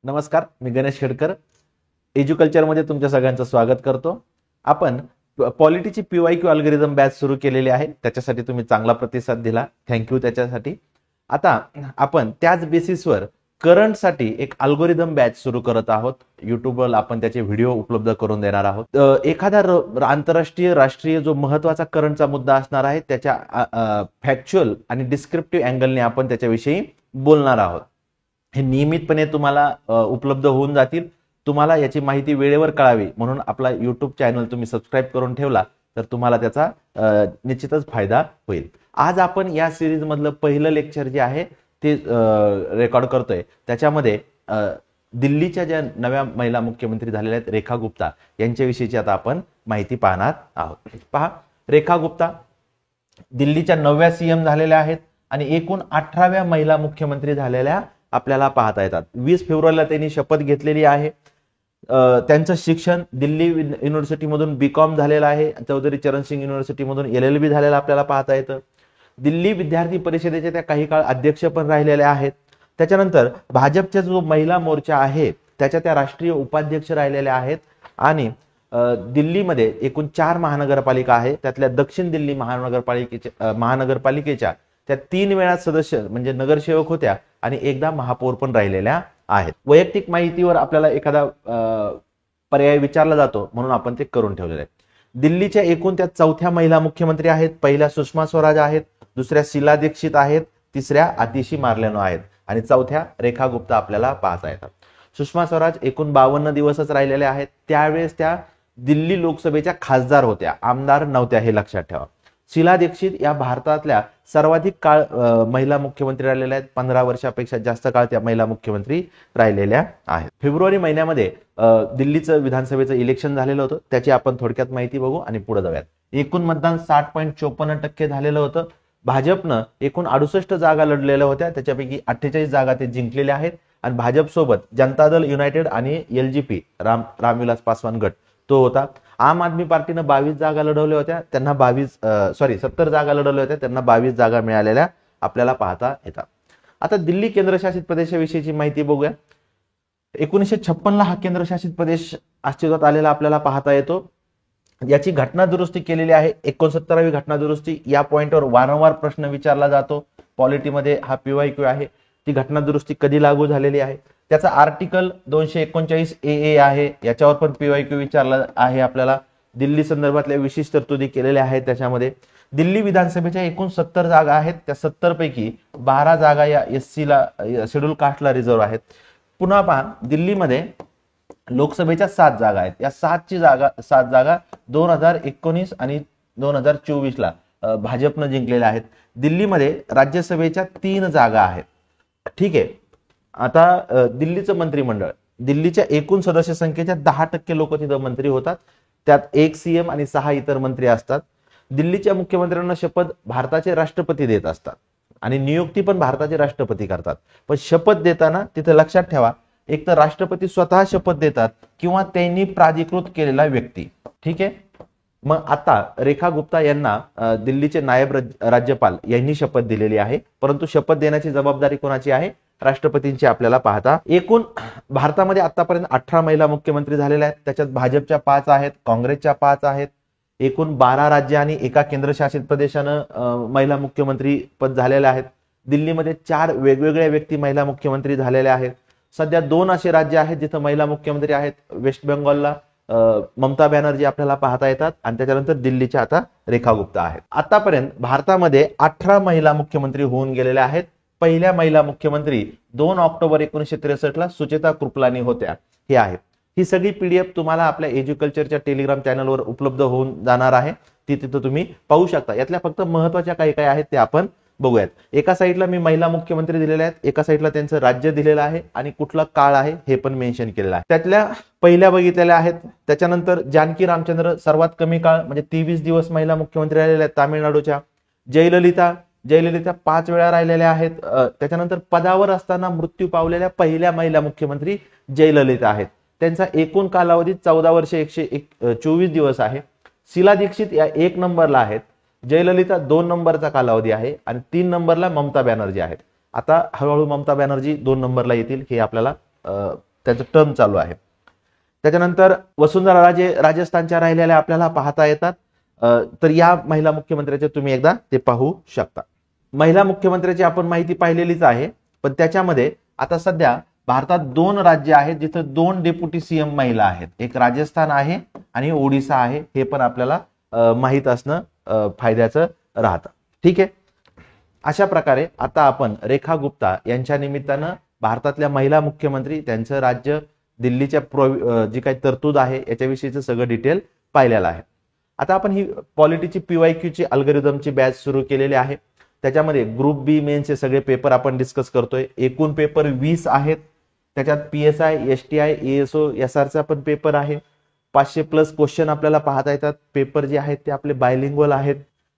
नमस्कार, मी गणेश खेडकर एज्युकल्चरमध्ये तुमच्या सगळ्यांचं स्वागत करतो. आपण पॉलिटीची PYQ अल्गोरिदम बॅच सुरू केलेली आहे. त्याच्यासाठी तुम्ही चांगला प्रतिसाद दिला, थँक्यू त्याच्यासाठी. आता आपण त्याच बेसिसवर करंटसाठी एक अल्गोरिदम बॅच सुरू करत आहोत. युट्यूबवर आपण त्याचे व्हिडिओ उपलब्ध करून देणार आहोत. एखादा आंतरराष्ट्रीय राष्ट्रीय जो महत्वाचा करंटचा मुद्दा असणार आहे त्याच्या फॅक्च्युअल आणि डिस्क्रिप्टिव्ह अँगलने आपण त्याच्याविषयी बोलणार आहोत. हे नियमितपणे तुम्हाला उपलब्ध होऊन जातील. तुम्हाला याची माहिती वेळेवर कळावी म्हणून आपला युट्यूब चॅनल तुम्ही सबस्क्राईब करून ठेवला तर तुम्हाला त्याचा निश्चितच फायदा होईल. आज आपण या सिरीज मधलं पहिलं लेक्चर जे आहे ते रेकॉर्ड करतोय. त्याच्यामध्ये दिल्लीच्या ज्या नव्या महिला मुख्यमंत्री झालेल्या आहेत रेखा गुप्ता यांच्याविषयीची आता आपण माहिती पाहणार आहोत. पहा, रेखा गुप्ता दिल्लीच्या 9व्या CM झालेल्या आहेत आणि एकूण 18व्या महिला मुख्यमंत्री झालेल्या आपल्याला पाहता येतात. 20 फेब्रुवारीला त्यांनी शपथ घेतलेली आहे. त्यांचं शिक्षण दिल्ली युनिव्हर्सिटीमधून BCom झालेलं आहे. चौधरी चरण सिंग युनिव्हर्सिटीमधून LLB झालेला आपल्याला पाहता येतं. दिल्ली विद्यार्थी परिषदेचे त्या काही काळ अध्यक्ष पण राहिलेल्या आहेत. त्याच्यानंतर भाजपचा जो महिला मोर्चा आहे त्याच्या त्या राष्ट्रीय उपाध्यक्ष राहिलेल्या आहेत. आणि दिल्लीमध्ये एकूण 4 महानगरपालिका आहे. त्यातल्या दक्षिण दिल्ली महानगरपालिकेच्या त्या 3 वेळा सदस्य म्हणजे नगरसेवक होत्या आणि एकदा महापौर पण राहिलेल्या आहेत. वैयक्तिक माहितीवर आपल्याला एखादा पर्याय विचारला जातो म्हणून आपण ते करून ठेवलेले आहे. दिल्लीच्या एकूण त्या 4थ्या महिला मुख्यमंत्री आहेत. पहिल्या सुषमा स्वराज आहेत, दुसऱ्या शीला दीक्षित आहेत, तिसऱ्या आतिशी मार्लेनो आहेत आणि 4थ्या रेखा गुप्ता आपल्याला पाहता येतात. सुषमा स्वराज एकूण 52 दिवसच राहिलेल्या आहेत. त्यावेळेस त्या दिल्ली लोकसभेच्या खासदार होत्या, आमदार नव्हत्या, हे लक्षात ठेवा. शीला दीक्षित या भारतातल्या सर्वाधिक काळ महिला मुख्यमंत्री राहिलेल्या आहेत. 15 वर्षापेक्षा जास्त काळ त्या महिला मुख्यमंत्री राहिलेल्या आहेत. फेब्रुवारी महिन्यामध्ये दिल्लीचं विधानसभेचं इलेक्शन झालेलं होतं. त्याची आपण थोडक्यात माहिती बघू आणि पुढे जाऊयात. एकूण मतदान 60.54% झालेलं होतं. भाजपनं एकूण 68 जागा लढलेल्या होत्या. त्याच्यापैकी 48 जागा ते जिंकलेल्या आहेत आणि भाजपसोबत जनता दल युनायटेड आणि LGP रामविलास पासवान गट तो होता. आम आदमी पार्टीनं 22 जागा लढवल्या होत्या, त्यांना 70 जागा लढवल्या होत्या, त्यांना 22 जागा मिळालेल्या आपल्याला पाहता येतात. आता दिल्ली केंद्रशासित प्रदेशाविषयीची माहिती बघूया. 1956ला हा केंद्रशासित प्रदेश अस्तित्वात आलेला आपल्याला पाहता येतो. याची घटना दुरुस्ती केलेली आहे, 69वी घटना दुरुस्ती. या पॉइंटवर वारंवार प्रश्न विचारला जातो. पॉलिटीमध्ये हा PYQ आहे. ती घटना दुरुस्ती कधी लागू झालेली आहे, त्याचा आर्टिकल 239 AA आहे. याच्यावर पण PYQ विचारला आहे आपल्याला. दिल्ली संदर्भातल्या विशेष तरतुदी केलेल्या आहेत. त्याच्यामध्ये दिल्ली विधानसभेच्या एकूण 70 जागा आहेत. त्या 70 पैकी 12 जागा या SC ला, शेड्यूल कास्टला रिझर्व्ह आहेत. पुन्हा पहा, दिल्लीमध्ये लोकसभेच्या 7 जागा आहेत. या 7 जागा 2019 आणि 2024 ला भाजपनं जिंकलेल्या आहेत. दिल्लीमध्ये राज्यसभेच्या 3 जागा आहेत. ठीक आहे. आता दिल्लीचं मंत्रिमंडळ, दिल्लीच्या एकूण सदस्य संख्येच्या 10% लोक तिथं मंत्री होतात. त्यात 1 CM आणि 6 इतर मंत्री असतात. दिल्लीच्या मुख्यमंत्र्यांना शपथ भारताचे राष्ट्रपती देत असतात आणि नियुक्ती पण भारताचे राष्ट्रपती करतात. पण शपथ देताना तिथे लक्षात ठेवा, एक तर राष्ट्रपती स्वतः शपथ देतात किंवा त्यांनी प्राधिकृत केलेला व्यक्ती. ठीक आहे. मग आता रेखा गुप्ता यांना दिल्लीचे नायब राज्यपाल यांनी शपथ दिलेली आहे, परंतु शपथ देण्याची जबाबदारी कोणाची आहे? राष्ट्रपतींची आपल्याला पाहता. एकूण भारतामध्ये आतापर्यंत 18 महिला मुख्यमंत्री झालेल्या आहेत. त्याच्यात भाजपच्या 5 आहेत, काँग्रेसच्या 5 आहेत. एकूण 12 राज्य आणि एका केंद्रशासित प्रदेशानं महिला मुख्यमंत्री पद झालेल्या आहेत. दिल्लीमध्ये 4 वेगवेगळ्या व्यक्ती महिला मुख्यमंत्री झालेल्या आहेत. सध्या 2 असे राज्य आहेत जिथं महिला मुख्यमंत्री आहेत. वेस्ट बेंगॉलला ममता बॅनर्जी आपल्याला पाहता येतात आणि त्याच्यानंतर दिल्लीच्या आता रेखा गुप्ता आहेत. आतापर्यंत भारतामध्ये 18 महिला मुख्यमंत्री होऊन गेलेल्या आहेत. पहिल्या महिला मुख्यमंत्री 2 ऑक्टोबर 1963 ला सुचेता कृपलानी होत्या. हे आहे. ही सगळी PDF तुम्हाला आपल्या एज्युकल्चरच्या टेलिग्राम चॅनलवर उपलब्ध होऊन जाणार आहे. ती तिथं तुम्ही पाहू शकता. यातल्या फक्त महत्वाच्या काही आहेत ते आपण बघूयात. एका साईडला मी महिला मुख्यमंत्री दिलेले आहेत, एका साईडला त्यांचं राज्य दिलेलं आहे आणि कुठला काळ आहे हे पण मेन्शन केलेलं आहे. त्यातल्या पहिल्या बघितलेल्या आहेत. त्याच्यानंतर जानकी रामचंद्र सर्वात कमी काळ म्हणजे 23 दिवस महिला मुख्यमंत्री राहिलेल्या आहेत तामिळनाडूच्या. जयललिता 5 वेळा राहिलेल्या आहेत. त्याच्यानंतर पदावर असताना मृत्यू पावलेल्या पहिल्या महिला मुख्यमंत्री जयललिता आहेत. त्यांचा एकूण कालावधी 14 वर्ष 124 दिवस आहे. शीला दीक्षित या 1 नंबरला आहेत. जयललिता 2 नंबरचा कालावधी आहे आणि 3 नंबरला ममता बॅनर्जी आहेत. आता हळूहळू ममता बॅनर्जी 2 नंबरला येतील हे आपल्याला त्याचं टर्म चालू आहे. त्याच्यानंतर वसुंधरा राजे राजस्थानच्या राहिलेल्या आपल्याला पाहता येतात. तर या महिला मुख्यमंत्र्याचे तुम्ही एकदा ते पाहू शकता. महिला मुख्यमंत्र्याची आपण माहिती पाहिलेलीच आहे, पण त्याच्यामध्ये आता सध्या भारतात 2 राज्य आहेत जिथं 2 डेप्युटी सीएम महिला आहेत. एक राजस्थान आहे आणि ओडिसा आहे. हे पण आपल्याला माहीत असणं फायद्याचं राहतं. ठीक आहे. अशा प्रकारे आता आपण रेखा गुप्ता यांच्या निमित्तानं भारतातल्या महिला मुख्यमंत्री, त्यांचं राज्य, दिल्लीच्या जी काही तरतूद आहे याच्याविषयीचं सगळं डिटेल पाहिलेलं आहे. आता आपण ही पॉलिटीची PYQची अल्गोरिदमची बॅच सुरू केलेली आहे. त्याच्यामध्ये ग्रुप बी मेन्सचे सगळे पेपर आपण डिस्कस करतोय. एकूण पेपर 20 आहेत. त्याच्यात PSI, STI, ASO, SRचा पण पेपर आहे. 500+ क्वेश्चन आपल्याला पाहता येतात. पेपर जे आहेत ते आपले बायलिंग्वल आहेत.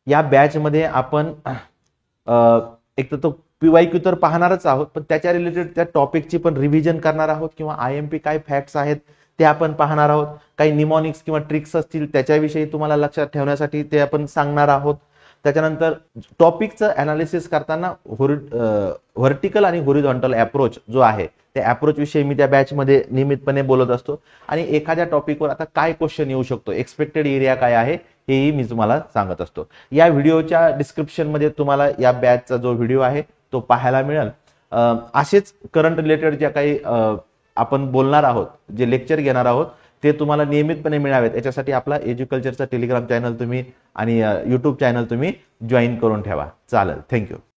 या बॅच मध्ये आपण एक तर तो PYQ तर पाहणारच आहोत, पण त्याच्या रिलेटेड त्या टॉपिकची पण रिव्हिजन करणार आहोत किंवा IMP काय फॅक्ट्स आहेत ते आपण पाहणार आहोत. काही निमॉनिक्स किंवा ट्रिक्स असतील त्याच्याविषयी तुम्हाला लक्षात ठेवण्यासाठी ते आपण सांगणार आहोत. त्याच्यानंतर टॉपिकचं अनालिसिस करताना व्हर्टिकल आणि हॉरिझॉन्टल अप्रोच जो आहे त्या अप्रोच विषयी मी त्या बॅचमध्ये नियमितपणे बोलत असतो. आणि एखाद्या टॉपिकवर आता काय क्वेश्चन येऊ शकतो, एक्सपेक्टेड एरिया काय आहे हेही मी तुम्हाला सांगत असतो. या व्हिडिओच्या डिस्क्रिप्शनमध्ये तुम्हाला या बॅचचा जो व्हिडिओ आहे तो पाहायला मिळेल. असेच करंट रिलेटेड ज्या काही आपण बोलणार आहोत, जे लेक्चर घेणार आहोत ते तुम्हाला नियमितपणे मिळावेत याच्यासाठी आपला एज्युकल्चरचा टेलिग्राम चॅनल तुम्ही आणि YouTube चॅनल तुम्ही जॉईन करून ठेवा. चालेल. थँक्यू.